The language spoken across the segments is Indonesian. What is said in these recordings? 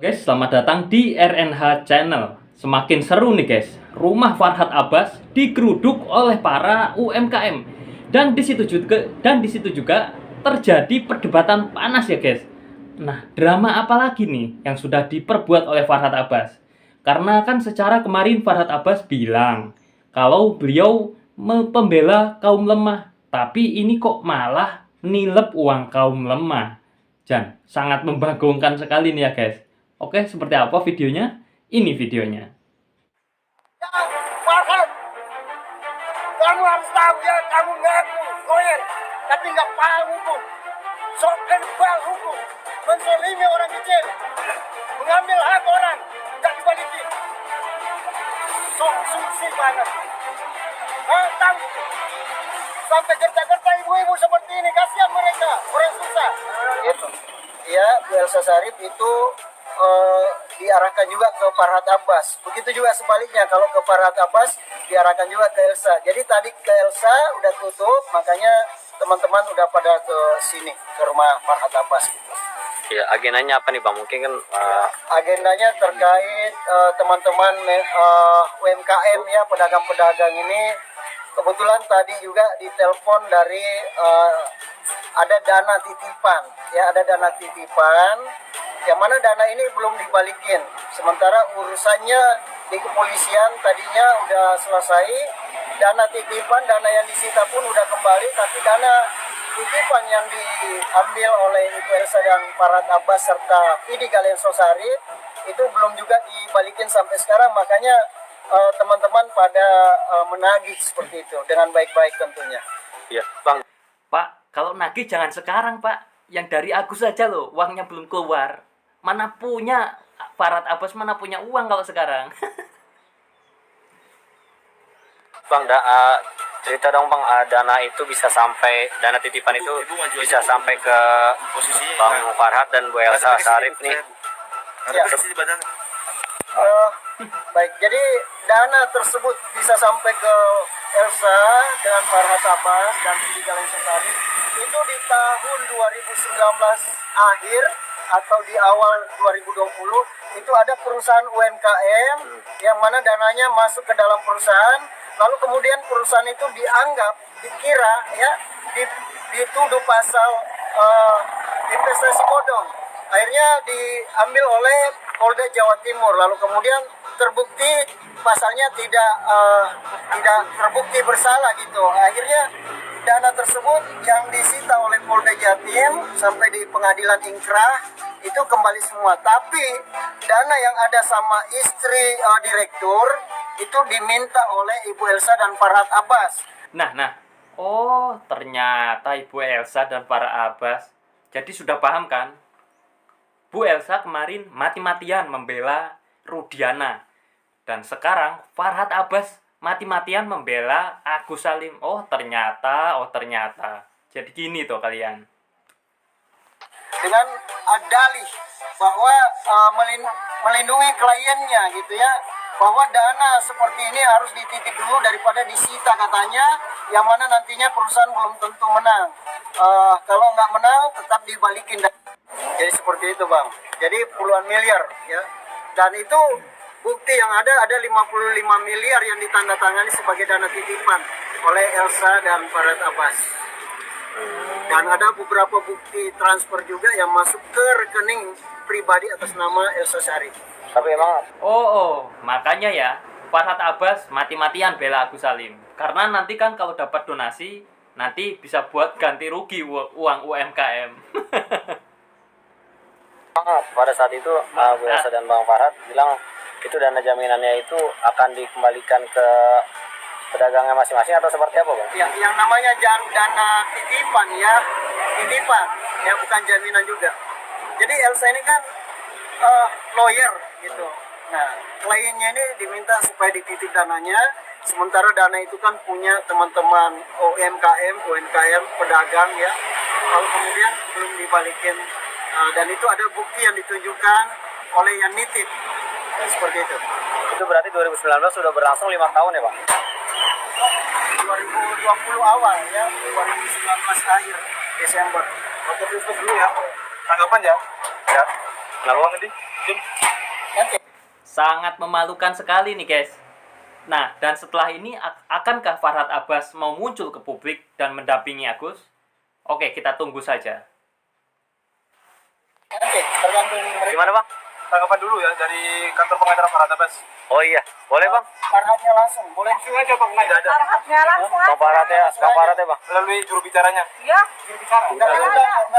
Guys, selamat datang di RNH Channel. Semakin seru nih guys. Rumah Farhad Abbas digeruduk oleh para UMKM. Dan di situ juga terjadi perdebatan panas ya guys. Nah, drama apa lagi nih yang sudah diperbuat oleh Farhad Abbas? Karena kan secara kemarin Farhad Abbas bilang kalau beliau pembela kaum lemah, tapi ini kok malah nilep uang kaum lemah. Dan sangat membagongkan sekali nih ya guys. Oke, seperti apa videonya? Ini videonya. Farhad, kamu harus tahu ya, kamu ngaku lawyer, tapi nggak paham hukum. Sok kenal hukum, menzalimi orang kecil, mengambil hak orang, nggak dibalikin. Sok susi banget. Tahu, sampai gerta-gerta ibu-ibu seperti ini, kasihan mereka, orang susah. Itu, ya, Bu Elsa Sharif itu diarahkan juga ke Farhad Abbas. Begitu juga sebaliknya, kalau ke Farhad Abbas diarahkan juga ke Elsa. Jadi tadi ke Elsa udah tutup, makanya teman-teman udah pada ke sini, ke rumah Farhad Abbas gitu. Ya, agendanya apa nih Bang? Mungkin kan Agendanya terkait teman-teman UMKM ya, pedagang-pedagang ini. Kebetulan tadi juga ditelepon dari ada dana titipan, ya, ada dana titipan yang mana dana ini belum dibalikin. Sementara urusannya di kepolisian tadinya udah selesai, dana titipan, dana yang disita pun udah kembali, tapi dana titipan yang diambil oleh Ibu Elsa dan Farhad Abbas serta Vidi Galenso Sharif itu belum juga dibalikin sampai sekarang. Makanya teman-teman pada menagih seperti itu dengan baik-baik tentunya. ya Bang, Pak, kalau nagih jangan sekarang, Pak. Yang dari Agus saja loh, uangnya belum keluar. Mana punya Farhad Abbas, mana punya uang kalau sekarang? Bang, cerita dong Bang, dana itu bisa sampai, dana titipan itu bisa sampai ke Bang Farhad dan Bu Elsa Sharif nih. Ya. Baik, jadi dana tersebut bisa sampai ke Elsa dengan Farhad Abbas dan Vidi Galenso Sharif itu di tahun 2019 akhir atau di awal 2020 itu ada perusahaan UMKM yang mana dananya masuk ke dalam perusahaan, lalu kemudian perusahaan itu dikira ya dituduh pasal investasi bodong. Akhirnya diambil oleh Polda Jawa Timur, lalu kemudian terbukti pasalnya tidak terbukti bersalah gitu. Akhirnya dana tersebut yang disita oleh Polda Jatim sampai di pengadilan ingkrah itu kembali semua. Tapi dana yang ada sama istri direktur itu diminta oleh Ibu Elsa dan Farhad Abbas. Nah. Oh, ternyata Ibu Elsa dan Farhad Abbas. Jadi sudah paham kan? Bu Elsa kemarin mati-matian membela Rudiana. Dan sekarang Farhad Abbas mati-matian membela Agus Salim. Oh ternyata. Jadi gini tuh kalian. Dengan dalih bahwa melindungi kliennya gitu ya, bahwa dana seperti ini harus dititip dulu daripada disita katanya, yang mana nantinya perusahaan belum tentu menang. Kalau nggak menang tetap dibalikin. Jadi seperti itu Bang. Jadi puluhan miliar ya. Dan itu bukti yang ada 55 miliar yang ditandatangani sebagai dana titipan oleh Elsa dan Farhad Abbas. Dan ada beberapa bukti transfer juga yang masuk ke rekening pribadi atas nama Elsa Sharif. Tapi emang Makanya ya Farhad Abbas mati-matian bela Agus Salim. Karena nanti kan kalau dapat donasi nanti bisa buat ganti rugi uang UMKM. pada saat itu Bu Elsa dan Bang Farhad bilang itu dana jaminannya itu akan dikembalikan ke pedagangnya masing-masing atau seperti apa Bang? Ya, yang namanya dana titipan ya bukan jaminan juga. Jadi Elsa ini kan lawyer gitu. Nah, kliennya ini diminta supaya dititip dananya, sementara dana itu kan punya teman-teman UMKM, pedagang ya. Lalu kemudian belum dibalikin, dan itu ada bukti yang ditunjukkan oleh yang nitip. Seperti itu. Itu berarti 2019 sudah berlangsung 5 tahun ya Bang? 2020 awal ya, 2019 akhir Desember. Waktu itu dulu ya. Tanggapan ya? Ya. Kenapa Bang ini? Sangat memalukan sekali nih guys. Nah, dan setelah ini akankah Farhad Abbas mau muncul ke publik dan mendampingi Agus? Oke, kita tunggu saja. Nanti tergantung mereka. Gimana bang? Tanggapan dulu ya dari kantor pengacara Farhad Abbas. Oh iya, boleh bang. Farhadnya langsung, boleh. Langsung aja bang, tidak ada. Farhadnya langsung Bang Farhad ya bang. Melalui juru bicaranya. ya. Nggak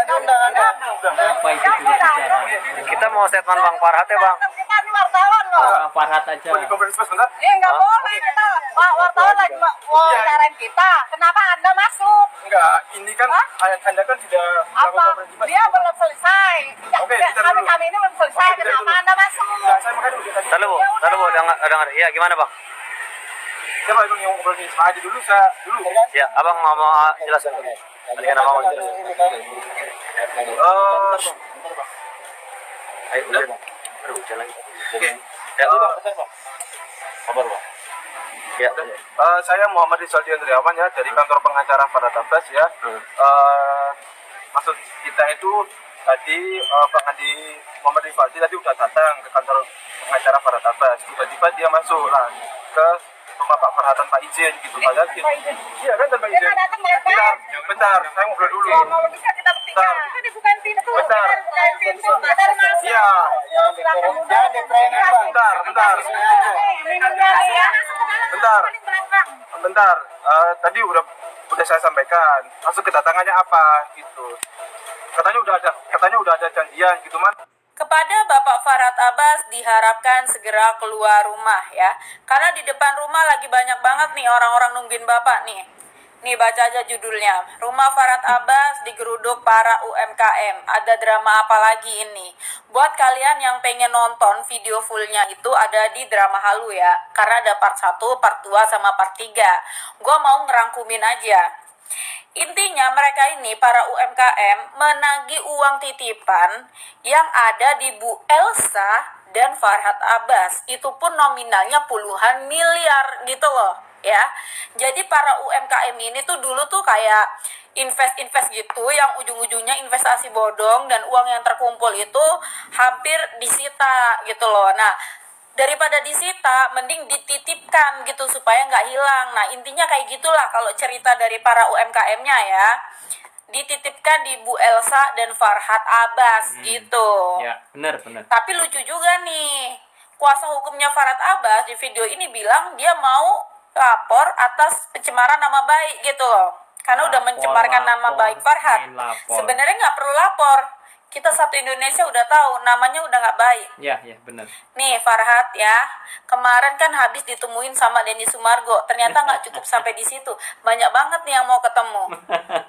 diundang Anda. Apa itu jurubicara? Kita mau statement bang Farhad ya bang. Kita ini wartawan loh. Farhad aja. Boleh konferensi pers bentar? Nggak boleh kita. Pak wartawan lagi mau wawancarain kita. Kenapa Anda masuk? Enggak, ini kan Anda kan sudah melakukan Apa? konferensi pers. Dia belum selesai. Oke, kita dulu. Kami ini belum selesai. Oke, kita Kenapa dulu. Anda masuk? Nah, saya makanya dulu tadi. Lalu bu, dengar. Iya gimana bang? Saya mau yang ngobrol ini aja dulu, saya dulu. Ya, abang mau jelasin. Tadi kan abang mau jelasin. Ayo, udah. Aduh, jalan. Oke. Ya, kabar bang. Ya. Saya Muhammad Rizaldi Andriawan ya dari kantor pengacara Farhad Abbas ya. Maksud kita itu tadi Bang Andi Muhammad Rizaldi tadi udah datang ke kantor pengacara Farhad Abbas. Tiba-tiba dia masuk lah ke rumah Pak Farhad tanpa izin gitu. Padahal iya kan tanpa izin. Kita datang baik-baik. Bentar, saya ngobrol dulu. Kalau bisa kita buktikan. Kita dibukain pintu. Bentar. Kita dibukain pintu. Nggak ada masuk. Iya. Jangan di-training, Bang. Bentar. Bentar. Bentar. Tadi udah saya sampaikan. Maksud kedatangannya apa gitu. Katanya udah ada janjian gitu man. Kepada Bapak Farhad Abbas diharapkan segera keluar rumah ya. Karena di depan rumah lagi banyak banget nih orang-orang nungguin Bapak nih. Nih baca aja judulnya. Rumah Farhad Abbas digeruduk para UMKM. Ada drama apa lagi ini? Buat kalian yang pengen nonton video fullnya itu ada di Drama Halu ya. Karena ada part 1, part 2, sama part 3. Gua mau ngerangkumin aja. Intinya mereka ini para UMKM menagih uang titipan yang ada di Bu Elsa dan Farhad Abbas. Itu pun nominalnya puluhan miliar gitu loh ya. Jadi para UMKM ini tuh dulu tuh kayak invest gitu yang ujung-ujungnya investasi bodong dan uang yang terkumpul itu hampir disita gitu loh. Nah, daripada disita, mending dititipkan gitu supaya nggak hilang. Nah, intinya kayak gitulah kalau cerita dari para UMKM-nya ya. Dititipkan di Bu Elsa dan Farhad Abbas gitu. Ya, benar. Tapi lucu juga nih, kuasa hukumnya Farhad Abbas di video ini bilang dia mau lapor atas pencemaran nama baik gitu loh. Karena udah mencemarkan nama baik Farhad. Sebenarnya nggak perlu lapor. Kita satu Indonesia udah tahu namanya udah nggak baik. Ya, benar. Nih Farhad ya, kemarin kan habis ditemuin sama Denny Sumargo. Ternyata nggak cukup sampai di situ. Banyak banget nih yang mau ketemu.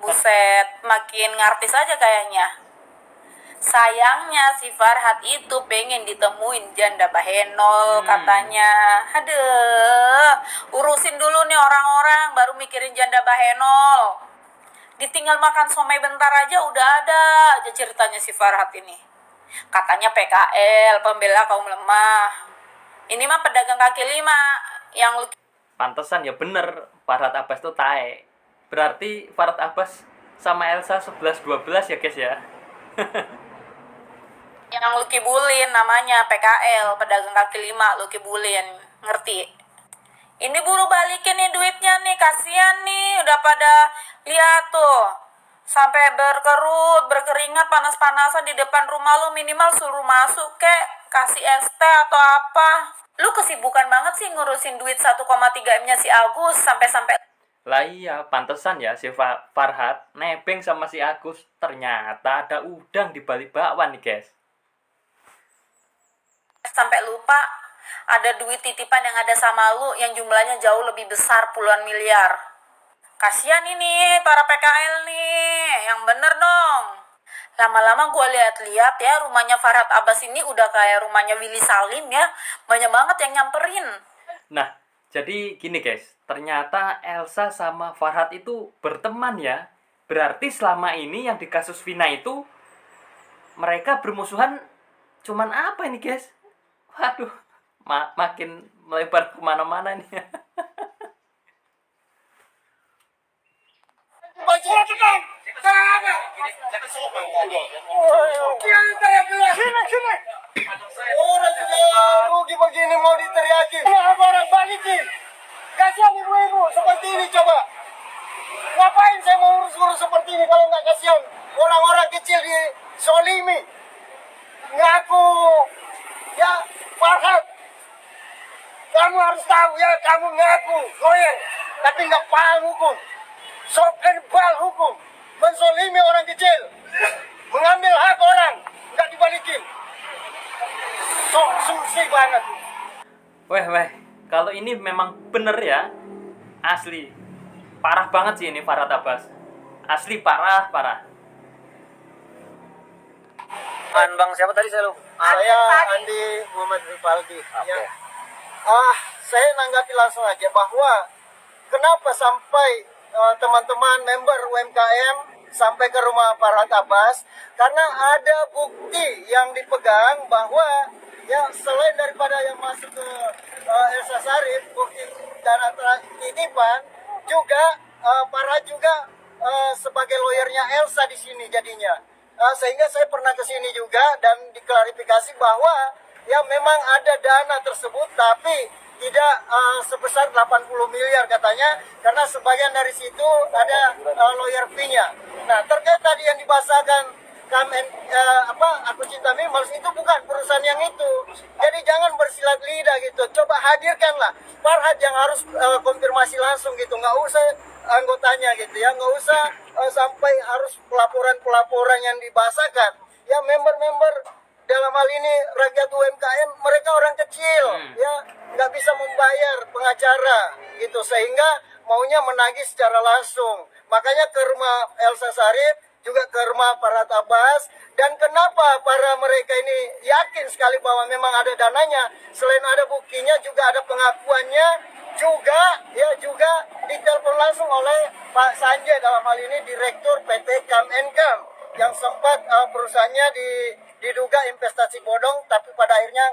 Buset, makin ngartis aja kayaknya. Sayangnya si Farhad itu pengen ditemuin janda bahenol katanya. Aduh, urusin dulu nih orang-orang baru mikirin janda bahenol. Ditinggal makan somai bentar aja udah ada aja ceritanya si Farhad ini. Katanya PKL, pembela kaum lemah. Ini mah pedagang kaki lima yang Pantesan ya bener Farhad Abbas tuh tae. Berarti Farhad Abbas sama Elsa 11-12 ya guys ya. yang lu kibulin namanya PKL, pedagang kaki lima, lu kibulin. Ngerti? Ini buru balikin nih duitnya nih, kasihan nih, udah pada lihat tuh. Sampai berkerut, berkeringat, panas-panasan di depan rumah lu, minimal suruh masuk kek, kasih ST atau apa. Lu kesibukan banget sih ngurusin duit 1,3 M-nya si Agus sampai-sampai. Lah iya, pantesan ya si Farhad nebeng sama si Agus. Ternyata ada udang di balik bakwan nih guys. Sampai lupa ada duit titipan yang ada sama lu yang jumlahnya jauh lebih besar puluhan miliar. Kasihan ini para PKL nih, yang bener dong. Lama-lama gue lihat-lihat ya rumahnya Farhad Abbas ini udah kayak rumahnya Willy Salim ya. Banyak banget yang nyamperin. Nah, jadi gini guys, ternyata Elsa sama Farhad itu berteman ya. Berarti selama ini yang di kasus Vina itu mereka bermusuhan cuman apa ini guys? Waduh, makin melebar kemana-mana nih. Sini. Orang sudah rugi begini mau diteriaki. Kenapa orang balikin? Kasihan ibu-ibu seperti ini coba. Ngapain saya mau urus-urus seperti ini kalau nggak kasihan orang-orang kecil di Solimi. Ngaku ya Farhat. Kamu harus tahu ya, kamu ngaku lawyer, tapi nggak paham hukum. Sok and bal hukum. Menzolimi orang kecil. Mengambil hak orang, nggak dibalikin. Sok susi banget. Weh, kalau ini memang bener ya, asli parah banget sih ini Farhat Abbas, asli parah. Bang siapa tadi saya lupa? Saya Andi Muhammad Rifaldi. Oke. Ya. Saya nanggapi langsung aja bahwa kenapa sampai teman-teman member UMKM sampai ke rumah Farhat Abbas, karena ada bukti yang dipegang bahwa ya selain daripada yang masuk ke Elsa Sharif, bukti dana titipan juga Farhat juga sebagai lawyernya Elsa di sini jadinya. Sehingga saya pernah ke sini juga dan diklarifikasi bahwa ya memang ada dana tersebut tapi tidak sebesar 80 miliar katanya, karena sebagian dari situ ada lawyer fee-nya. Nah, terkait tadi yang dibahasakan Aku Cinta Mimels, itu bukan perusahaan yang itu. Jadi jangan bersilat lidah gitu. Coba hadirkanlah Farhat yang harus konfirmasi langsung gitu. Nggak usah anggotanya gitu ya. Nggak usah sampai harus pelaporan yang dibahasakan. Ya member-member dalam hal ini rakyat UMKM, mereka orang kecil ya, nggak bisa membayar pengacara gitu, sehingga maunya menagih secara langsung. Makanya ke rumah Elsa Sharif, juga ke rumah Farhat Abbas. Dan kenapa para mereka ini yakin sekali bahwa memang ada dananya, selain ada buktinya juga ada pengakuannya, juga ditelepon langsung oleh Pak Sanjay, dalam hal ini Direktur PT Kam&Kam, yang sempat perusahaannya diduga investasi bodong, tapi pada akhirnya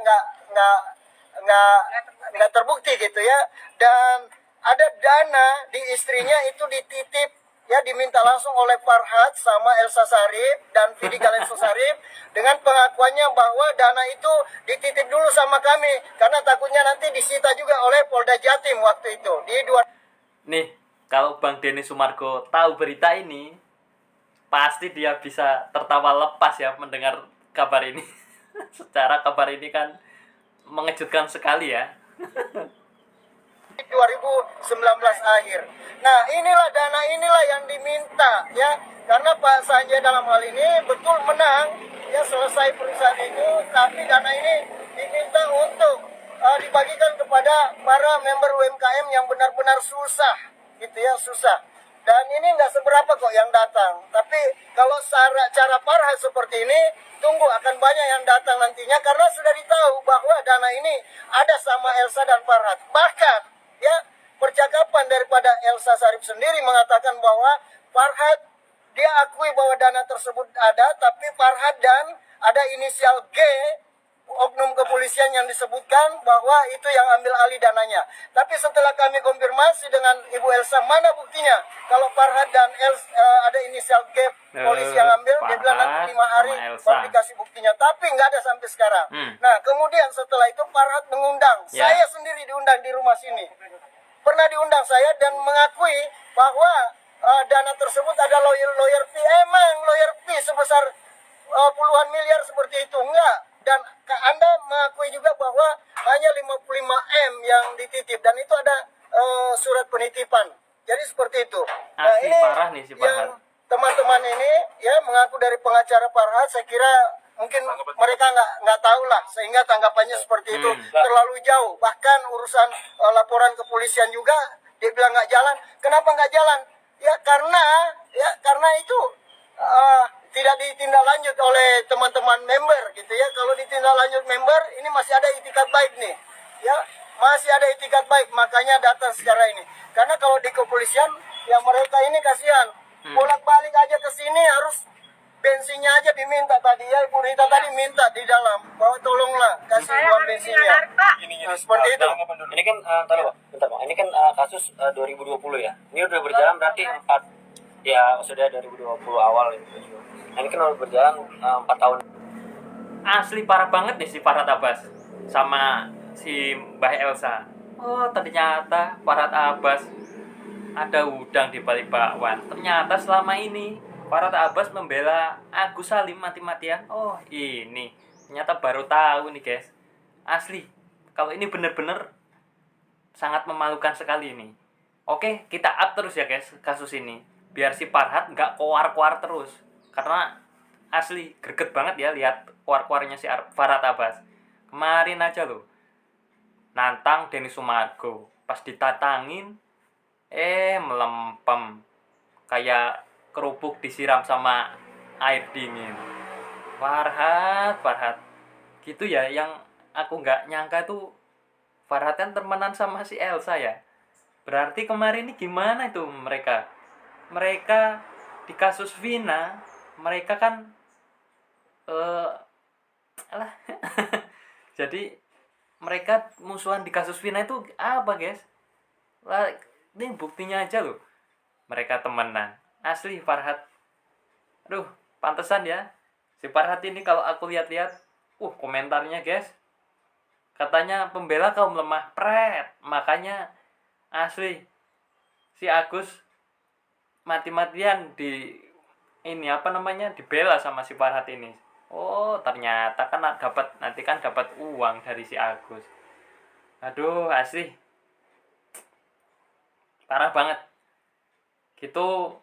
nggak terbukti gitu ya. Dan ada dana di istrinya itu dititip ya, diminta langsung oleh Farhat sama Elsa Sharif dan Vidika Elsa Sharif dengan pengakuannya bahwa dana itu dititip dulu sama kami karena takutnya nanti disita juga oleh Polda Jatim waktu itu Nih, kalau Bang Denny Sumargo tahu berita ini, pasti dia bisa tertawa lepas ya mendengar kabar ini. Secara kabar ini kan mengejutkan sekali ya. 2019 akhir. Nah, dana inilah yang diminta ya, karena Pak Sanjay dalam hal ini betul menang ya, selesai perusahaan itu, tapi dana ini diminta untuk dibagikan kepada para member UMKM yang benar-benar susah gitu ya, susah. Dan ini nggak seberapa kok yang datang, tapi kalau cara Farhat seperti ini, tunggu akan banyak yang datang nantinya, karena sudah ditahu bahwa dana ini ada sama Elsa dan Farhat. Bahkan ya, percakapan daripada Elsa Sharif sendiri mengatakan bahwa Farhat, dia akui bahwa dana tersebut ada, tapi Farhat dan ada inisial G, oknum kepolisian yang disebutkan bahwa itu yang ambil alih dananya. Tapi setelah kami konfirmasi dengan Ibu Elsa, mana buktinya kalau Farhat dan ada inisial G polisi yang ambil, dia bilang nanti 5 hari publikasi buktinya, tapi nggak ada sampai sekarang. Nah, kemudian setelah itu Farhat mengundang, saya sendiri diundang di rumah sini, pernah diundang saya dan mengakui bahwa dana tersebut ada lawyer fee. Emang lawyer fee sebesar puluhan miliar seperti itu? Enggak. Dan Anda mengakui juga bahwa hanya 55M yang dititip, dan itu ada surat penitipan. Jadi seperti itu. Nah, ini parah nih si Farhat. Teman-teman ini ya mengaku dari pengacara Farhat, saya kira mungkin mereka nggak tahu lah, sehingga tanggapannya seperti itu terlalu jauh. Bahkan urusan laporan kepolisian juga dia bilang nggak jalan. Kenapa nggak jalan? Ya karena itu tidak ditindaklanjut oleh teman-teman member gitu ya. Kalau ditindaklanjut member, ini masih ada itikat baik nih ya, masih ada itikat baik, makanya datang secara ini. Karena kalau di kepolisian ya mereka ini kasihan, bolak-balik aja ke sini, harus bensinnya aja diminta tadi ya. Ibu Rita tadi minta di dalam bahwa tolonglah kasih uang bensinnya. Nah, seperti itu. Ini kan bentar Bang. Ini kan kasus 2020 ya. Ini udah berjalan berarti 4 ya, sudah 2020 awal itu. Nah, ini kan udah berjalan 4 tahun. asli parah banget nih si Farhad Abbas sama si Mbah Elsa. Oh, ternyata Farhad Abbas ada udang di balik bakwan. Ternyata selama ini Farhad Abbas membela Agus Salim mati-matian. Oh, ini ternyata baru tahu nih, guys. Asli, kalau ini bener-bener sangat memalukan sekali ini. Oke, kita up terus ya, guys, kasus ini. Biar si Farhad nggak koar-koar terus. Karena asli greget banget ya lihat koar-koarnya si Farhad Abbas. Kemarin aja loh nantang Denny Sumargo, pas ditatangin melempem kayak kerupuk disiram sama air dingin. Farhad gitu ya. Yang aku nggak nyangka tuh Farhad kan temenan sama si Elsa ya. Berarti kemarin ini gimana itu mereka di kasus Vina, mereka kan jadi mereka musuhan di kasus Vina itu apa, guys? Lah, ini buktinya aja loh. Mereka temenan. Asli Farhad. Aduh, pantesan ya. Si Farhad ini kalau aku lihat-lihat, komentarnya, guys. Katanya pembela kaum lemah, pret. Makanya asli si Agus mati-matian dibela sama si Farhad ini. Oh, ternyata kan dapat uang dari si Agus. Aduh, asli parah banget. Gitu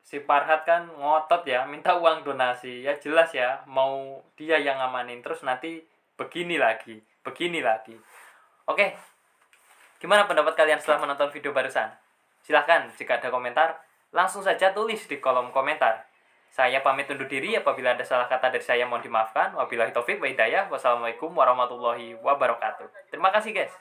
si Farhad kan ngotot ya, minta uang donasi. Ya jelas ya, mau dia yang ngamanin, terus nanti begini lagi. Oke. Gimana pendapat kalian setelah menonton video barusan? Silahkan jika ada komentar, langsung saja tulis di kolom komentar. Saya pamit undur diri. Apabila ada salah kata dari saya mohon dimaafkan. Wabillahi taufik wa hidayah. Wassalamualaikum warahmatullahi wabarakatuh. Terima kasih, guys.